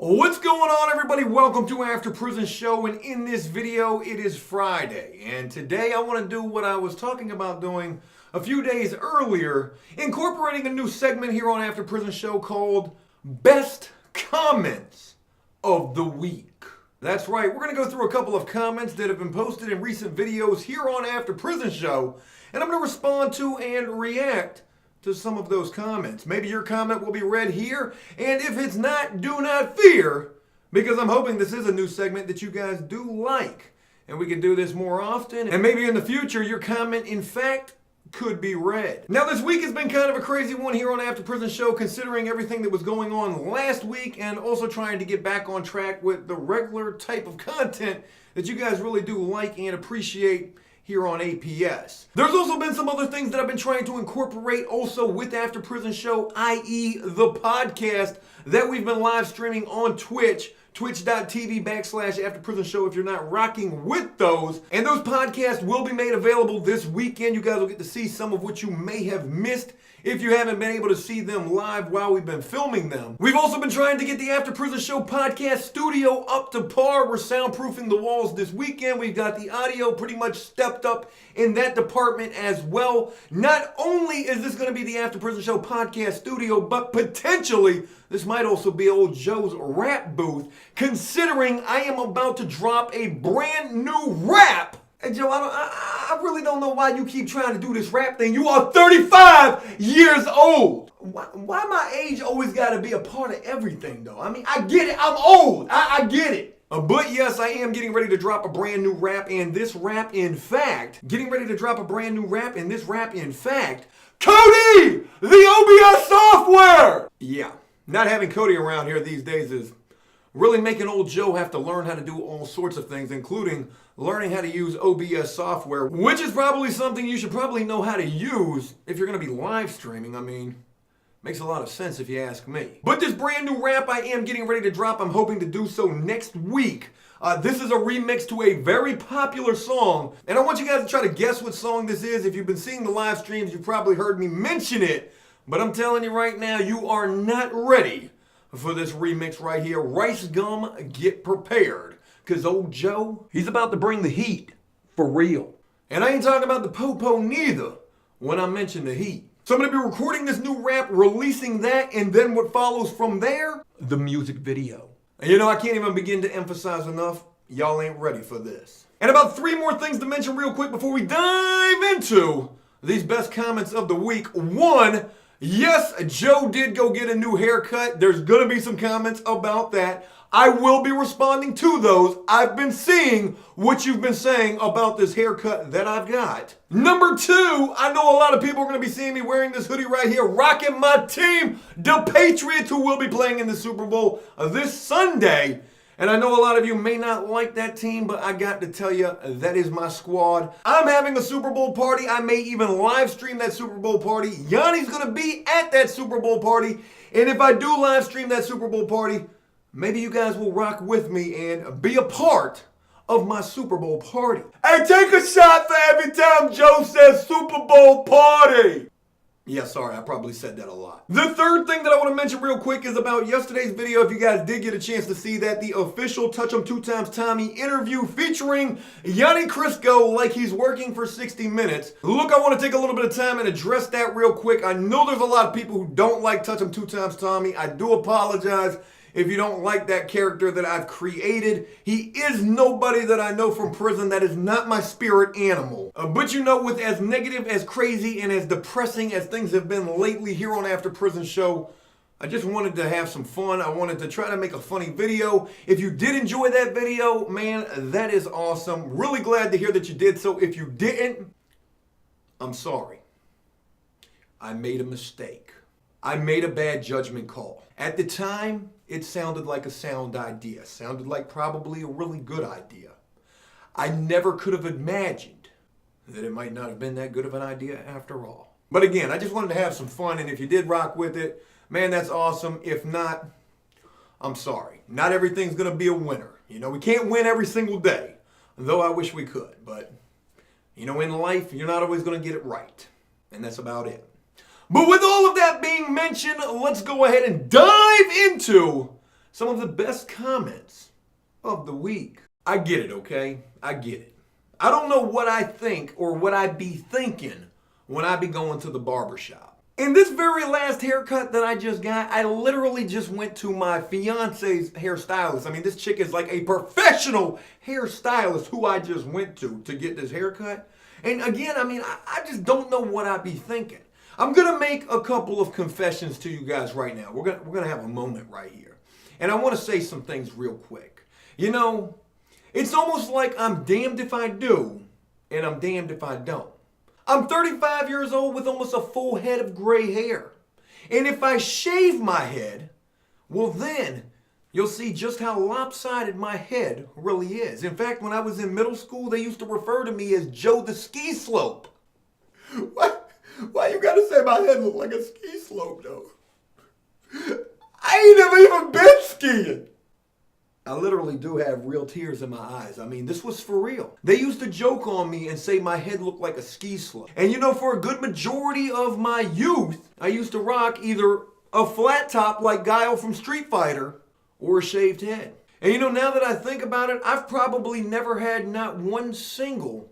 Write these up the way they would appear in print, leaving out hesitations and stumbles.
What's going on, everybody? Welcome to After Prison Show, and in this video it is Friday, and today I want to do what I was talking about doing a few days earlier, incorporating a new segment here on After Prison Show called Best Comments of the Week. That's right, we're going to go through a couple of comments that have been posted in recent videos here on After Prison Show, and I'm going to respond to and react to some of those comments. Maybe your comment will be read here, and if it's not, do not fear, because I'm hoping this is a new segment that you guys do like, and we can do this more often, and maybe in the future your comment, in fact, could be read. Now, this week has been kind of a crazy one here on After Prison Show, considering everything that was going on last week, and also trying to get back on track with the regular type of content that you guys really do like and appreciate here on APS. There's also been some other things that I've been trying to incorporate also with After Prison Show, i.e. the podcast that we've been live streaming on Twitch, twitch.tv/AfterPrisonShow if you're not rocking with those. And those podcasts will be made available this weekend. You guys will get to see some of what you may have missed if you haven't been able to see them live while we've been filming them. We've also been trying to get the After Prison Show podcast studio up to par. We're soundproofing the walls this weekend. We've got the audio pretty much stepped up in that department as well. Not only is this going to be the After Prison Show podcast studio, but potentially this might also be old Joe's rap booth, considering I am about to drop a brand new rap. Hey, Joe, I really don't know why you keep trying to do this rap thing. You are 35 years old. Why my age always got to be a part of everything, though? I mean, I get it. I'm old. I get it. But yes, I am getting ready to drop a brand new rap, and this rap, in fact, Cody, the OBS software! Yeah, not having Cody around here these days is really making old Joe have to learn how to do all sorts of things, including learning how to use OBS software, which is probably something you should probably know how to use if you're going to be live streaming. I mean, makes a lot of sense if you ask me. But this brand new rap I am getting ready to drop, I'm hoping to do so next week. This is a remix to a very popular song, and I want you guys to try to guess what song this is. If you've been seeing the live streams, you've probably heard me mention it, but I'm telling you right now, you are not ready for this remix right here. Rice Gum, get prepared, because old Joe, he's about to bring the heat for real. And I ain't talking about the po-po neither when I mention the heat. So I'm going to be recording this new rap, releasing that, and then what follows from there, the music video. And you know, I can't even begin to emphasize enough, y'all ain't ready for this. And about 3 more things to mention real quick before we dive into these best comments of the week. 1, yes, Joe did go get a new haircut. There's going to be some comments about that. I will be responding to those. I've been seeing what you've been saying about this haircut that I've got. Number 2, I know a lot of people are going to be seeing me wearing this hoodie right here, rocking my team, the Patriots, who will be playing in the Super Bowl this Sunday. And I know a lot of you may not like that team, but I got to tell you, that is my squad. I'm having a Super Bowl party. I may even live stream that Super Bowl party. Yanni's going to be at that Super Bowl party. And if I do live stream that Super Bowl party, maybe you guys will rock with me and be a part of my Super Bowl party. Hey, take a shot for every time Joe says Super Bowl party. Yeah, sorry, I probably said that a lot. The third thing that I want to mention real quick is about yesterday's video. If you guys did get a chance to see that, the official Touch 'em 2 Times Tommy interview featuring Yanni Crisco, like he's working for 60 minutes. Look, I want to take a little bit of time and address that real quick. I know there's a lot of people who don't like Touch 'em 2 Times Tommy. I do apologize if you don't like that character that I've created. He is nobody that I know from prison. That is not my spirit animal. But you know, with as negative, as crazy, and as depressing as things have been lately here on After Prison Show, I just wanted to have some fun. I wanted to try to make a funny video. If you did enjoy that video, man, that is awesome. Really glad to hear that you did. So if you didn't, I'm sorry. I made a mistake. I made a bad judgment call. At the time, it sounded like a sound idea. Sounded like probably a really good idea. I never could have imagined that it might not have been that good of an idea after all. But again, I just wanted to have some fun, and if you did rock with it, man, that's awesome. If not, I'm sorry. Not everything's going to be a winner. You know, we can't win every single day, though I wish we could. But, you know, in life, you're not always going to get it right. And that's about it. But with all of that being mentioned, let's go ahead and dive into some of the best comments of the week. I get it, okay? I get it. I don't know what I think or what I'd be thinking when I be going to the barbershop. In this very last haircut that I just got, I literally just went to my fiance's hairstylist. I mean, this chick is like a professional hairstylist who I just went to get this haircut. And again, I mean, I just don't know what I'd be thinking. I'm gonna make a couple of confessions to you guys right now. We're gonna have a moment right here. And I wanna say some things real quick. You know, it's almost like I'm damned if I do, and I'm damned if I don't. I'm 35 years old with almost a full head of gray hair. And if I shave my head, well then, you'll see just how lopsided my head really is. In fact, when I was in middle school, they used to refer to me as Joe the Ski Slope. Why you gotta say my head look like a ski slope, though? I ain't never even been skiing. I literally do have real tears in my eyes. I mean, this was for real. They used to joke on me and say my head looked like a ski slope. And you know, for a good majority of my youth, I used to rock either a flat top like Guile from Street Fighter or a shaved head. And you know, now that I think about it, I've probably never had not one single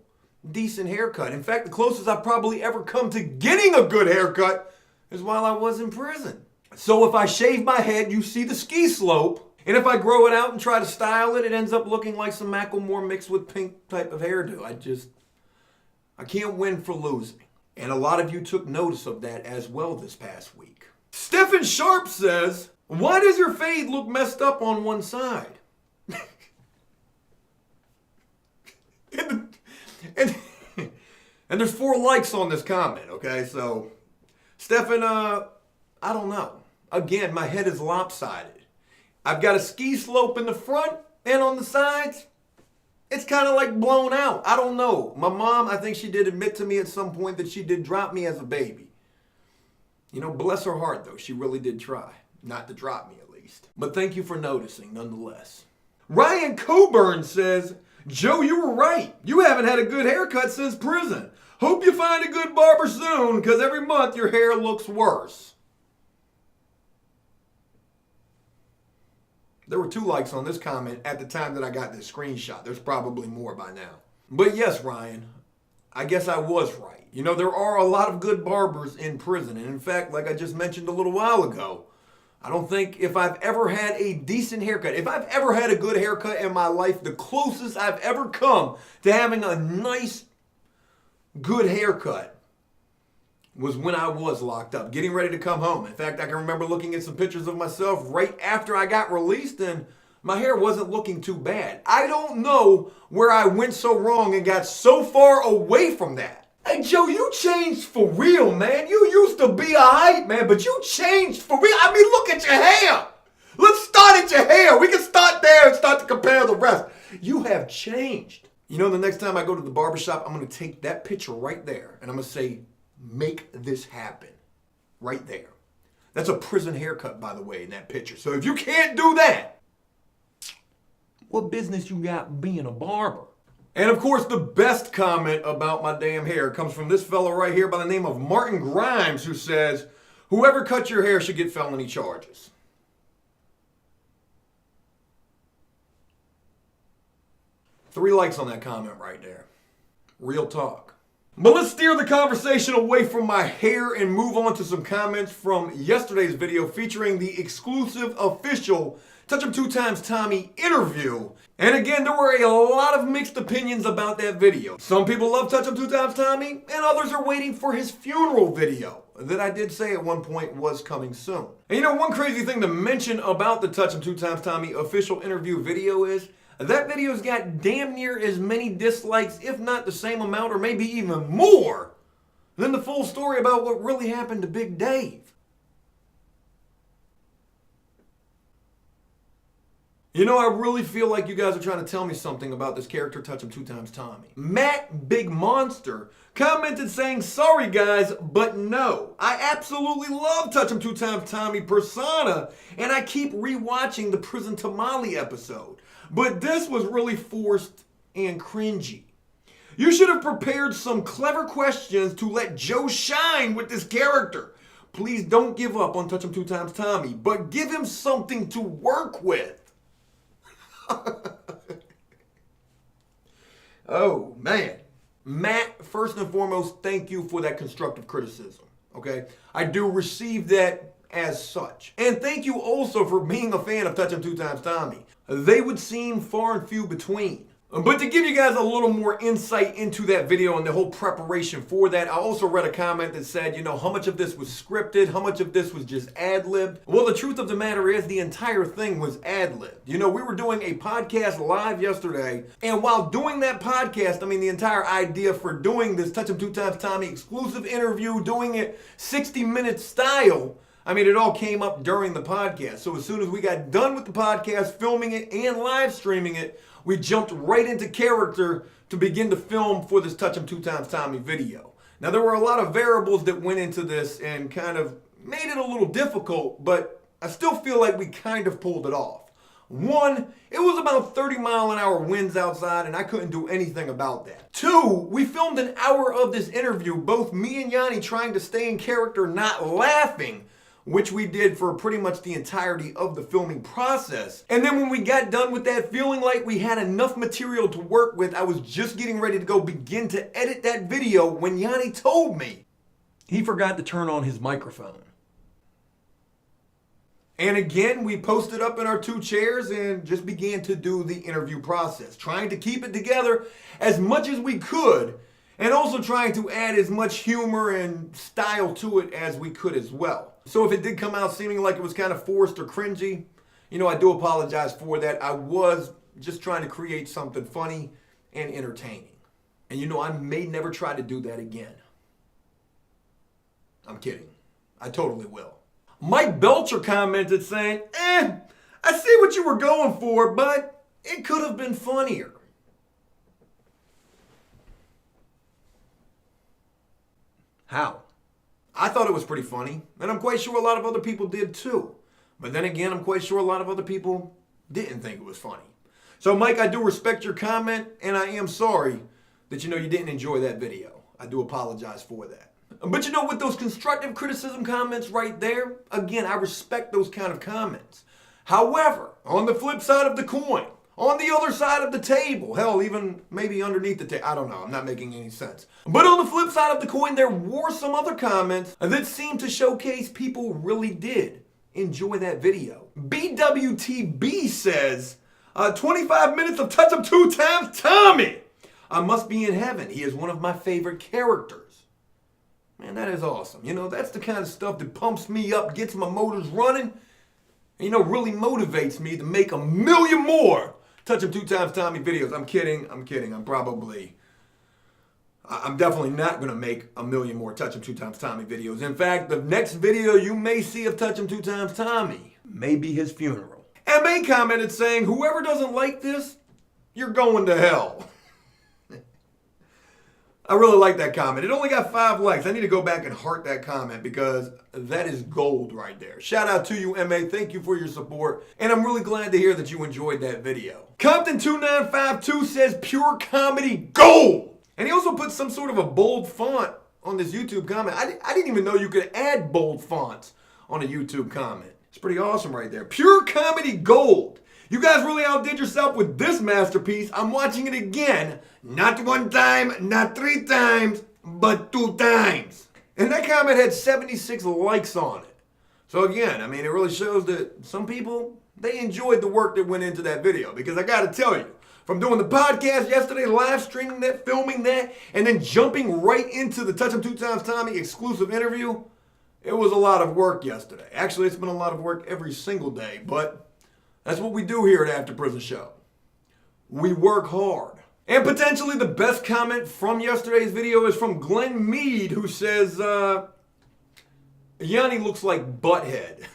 decent haircut. In fact, the closest I've probably ever come to getting a good haircut is while I was in prison. So if I shave my head, you see the ski slope. And if I grow it out and try to style it, it ends up looking like some Macklemore mixed with pink type of hairdo. I can't win for losing. And a lot of you took notice of that as well this past week. Stefan Sharp says, why does your fade look messed up on one side? And there's 4 likes on this comment, okay? So, Stefan, I don't know. Again, my head is lopsided. I've got a ski slope in the front and on the sides. It's kind of like blown out. I don't know. My mom, I think she did admit to me at some point that she did drop me as a baby. You know, bless her heart though. She really did try. Not to drop me at least. But thank you for noticing nonetheless. Ryan Coburn says, Joe, you were right. You haven't had a good haircut since prison. Hope you find a good barber soon, because every month your hair looks worse. There were 2 likes on this comment at the time that I got this screenshot. There's probably more by now. But yes, Ryan, I guess I was right. You know, there are a lot of good barbers in prison. And in fact, like I just mentioned a little while ago, I don't think if I've ever had a decent haircut, if I've ever had a good haircut in my life, the closest I've ever come to having a nice, good haircut was when I was locked up, getting ready to come home. In fact, I can remember looking at some pictures of myself right after I got released, and my hair wasn't looking too bad. I don't know where I went so wrong and got so far away from that. Hey, Joe, you changed for real, man. You used to be a hype, man, but you changed for real. I mean, look at your hair. Let's start at your hair. We can start there and start to compare the rest. You have changed. You know, the next time I go to the barbershop, I'm going to take that picture right there, and I'm going to say, make this happen. Right there. That's a prison haircut, by the way, in that picture. So if you can't do that, what business you got being a barber? And of course, the best comment about my damn hair comes from this fellow right here by the name of Martin Grimes, who says, whoever cut your hair should get felony charges. Three likes on that comment right there. Real talk. But let's steer the conversation away from my hair and move on to some comments from yesterday's video featuring the exclusive official Touch 'em 2 Times Tommy interview. And again, there were a lot of mixed opinions about that video. Some people love Touch 'em 2 Times Tommy, and others are waiting for his funeral video that I did say at one point was coming soon. And you know, one crazy thing to mention about the Touch 'em 2 Times Tommy official interview video is that video's got damn near as many dislikes, if not the same amount, or maybe even more, than the full story about what really happened to Big Dave. You know, I really feel like you guys are trying to tell me something about this character, Touch 'em 2 Times Tommy. Matt Big Monster commented saying, sorry guys, but no. I absolutely love Touch 'em 2 Times Tommy persona, and I keep rewatching the Prison Tamale episode. But this was really forced and cringy. You should have prepared some clever questions to let Joe shine with this character. Please don't give up on Touch Him Two Times Tommy, but give him something to work with. Oh, man. Matt, first and foremost, thank you for that constructive criticism, okay? I do receive that as such. And thank you also for being a fan of Touch Him Two Times Tommy. They would seem far and few between. But to give you guys a little more insight into that video and the whole preparation for that, I also read a comment that said, you know, how much of this was scripted, how much of this was just ad-libbed. Well, the truth of the matter is the entire thing was ad-libbed. You know, we were doing a podcast live yesterday, and while doing that podcast, I mean, the entire idea for doing this Touch Him Two Times Tommy exclusive interview, doing it 60-minute style, I mean, it all came up during the podcast. So as soon as we got done with the podcast, filming it and live streaming it, we jumped right into character to begin to film for this Touch Him Two Times Tommy video. Now, there were a lot of variables that went into this and kind of made it a little difficult, but I still feel like we kind of pulled it off. One, it was about 30-mile-an-hour winds outside, and I couldn't do anything about that. Two, we filmed an hour of this interview, both me and Yanni trying to stay in character, not laughing, which we did for pretty much the entirety of the filming process. And then when we got done with that, feeling like we had enough material to work with, I was just getting ready to go begin to edit that video when Yanni told me he forgot to turn on his microphone. And again, we posted up in our two chairs and just began to do the interview process, trying to keep it together as much as we could, and also trying to add as much humor and style to it as we could as well. So if it did come out seeming like it was kind of forced or cringy, you know, I do apologize for that. I was just trying to create something funny and entertaining. And you know, I may never try to do that again. I'm kidding. I totally will. Mike Belcher commented saying, I see what you were going for, but it could have been funnier. How? I thought it was pretty funny, and I'm quite sure a lot of other people did too. But then again, I'm quite sure a lot of other people didn't think it was funny. So Mike, I do respect your comment, and I am sorry that you didn't enjoy that video. I do apologize for that. But you know, with those constructive criticism comments right there, again, I respect those kind of comments. However, on the flip side of the coin, on the other side of the table, hell, even maybe underneath the table, I don't know, I'm not making any sense. But on the flip side of the coin, there were some other comments that seemed to showcase people really did enjoy that video. BWTB says, 25 minutes of Touch Him Two Times Tommy. I must be in heaven. He is one of my favorite characters. Man, that is awesome. You know, that's the kind of stuff that pumps me up, gets my motors running, and, really motivates me to make 1 million more Touch Him Two Times Tommy videos. I'm kidding. I'm definitely not going to make 1 million more Touch Him Two Times Tommy videos. In fact, the next video you may see of Touch Him Two Times Tommy may be his funeral. MA commented saying, whoever doesn't like this, you're going to hell. I really like that comment. It only got 5 likes. I need to go back and heart that comment because that is gold right there. Shout out to you, MA. Thank you for your support. And I'm really glad to hear that you enjoyed that video. Compton2952 says pure comedy gold. And he also put some sort of a bold font on this YouTube comment. I didn't even know you could add bold fonts on a YouTube comment. It's pretty awesome right there. Pure comedy gold. You guys really outdid yourself with this masterpiece. I'm watching it again. Not 1 time, not 3 times, but 2 times. And that comment had 76 likes on it. So again, it really shows that some people, they enjoyed the work that went into that video. Because I gotta tell you, from doing the podcast yesterday, live streaming that, filming that, and then jumping right into the Touch Him Two Times Tommy exclusive interview, it was a lot of work yesterday. Actually, it's been a lot of work every single day, but that's what we do here at After Prison Show. We work hard. And potentially the best comment from yesterday's video is from Glenn Meade, who says, Yanni looks like Butthead.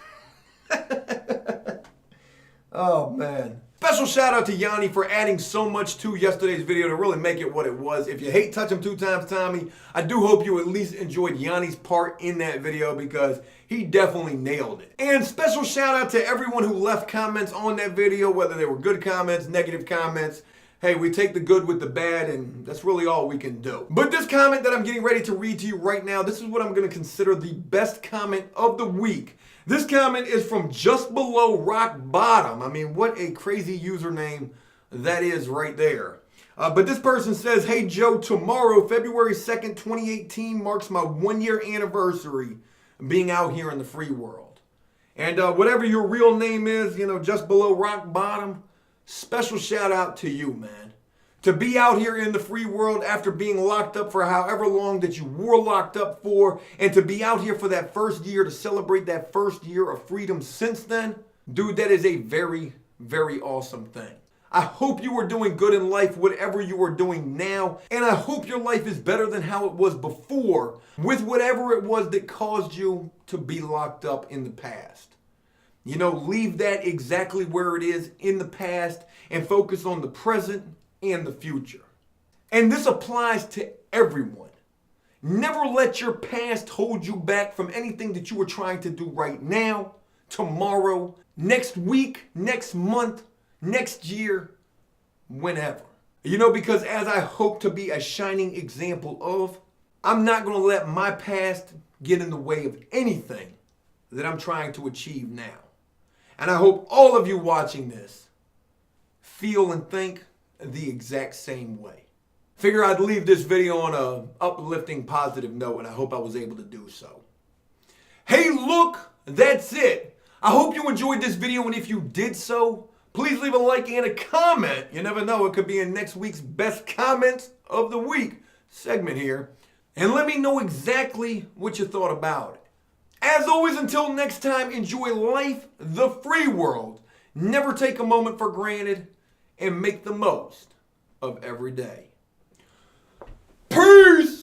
Oh, man. Special shout out to Yanni for adding so much to yesterday's video to really make it what it was. If you hate Touch Him Two Times Tommy, I do hope you at least enjoyed Yanni's part in that video because he definitely nailed it. And special shout out to everyone who left comments on that video, whether they were good comments, negative comments. hey, we take the good with the bad, and that's really all we can do. But this comment that I'm getting ready to read to you right now, this is what I'm going to consider the best comment of the week. This comment is from Just Below Rock Bottom. I mean, what a crazy username that is right there. But this person says, hey Joe, tomorrow, February 2nd, 2018 marks my 1-year anniversary being out here in the free world. And whatever your real name is, Just Below Rock Bottom, special shout out to you, man. To be out here in the free world after being locked up for however long that you were locked up for, and to be out here for that first year to celebrate that first year of freedom since then, dude, that is a very, very awesome thing. I hope you are doing good in life, whatever you are doing now, and I hope your life is better than how it was before, with whatever it was that caused you to be locked up in the past. Leave that exactly where it is in the past and focus on the present and the future. And this applies to everyone. Never let your past hold you back from anything that you are trying to do right now, tomorrow, next week, next month, next year, whenever. Because as I hope to be a shining example of, I'm not going to let my past get in the way of anything that I'm trying to achieve now. And I hope all of you watching this feel and think the exact same way. Figure I'd leave this video on a uplifting, positive note, and I hope I was able to do so. Hey, look, that's it. I hope you enjoyed this video, and if you did so, please leave a like and a comment. You never know, it could be in next week's Best Comments of the Week segment here. And let me know exactly what you thought about it. As always, until next time, enjoy life, the free world. Never take a moment for granted, and make the most of every day. Peace!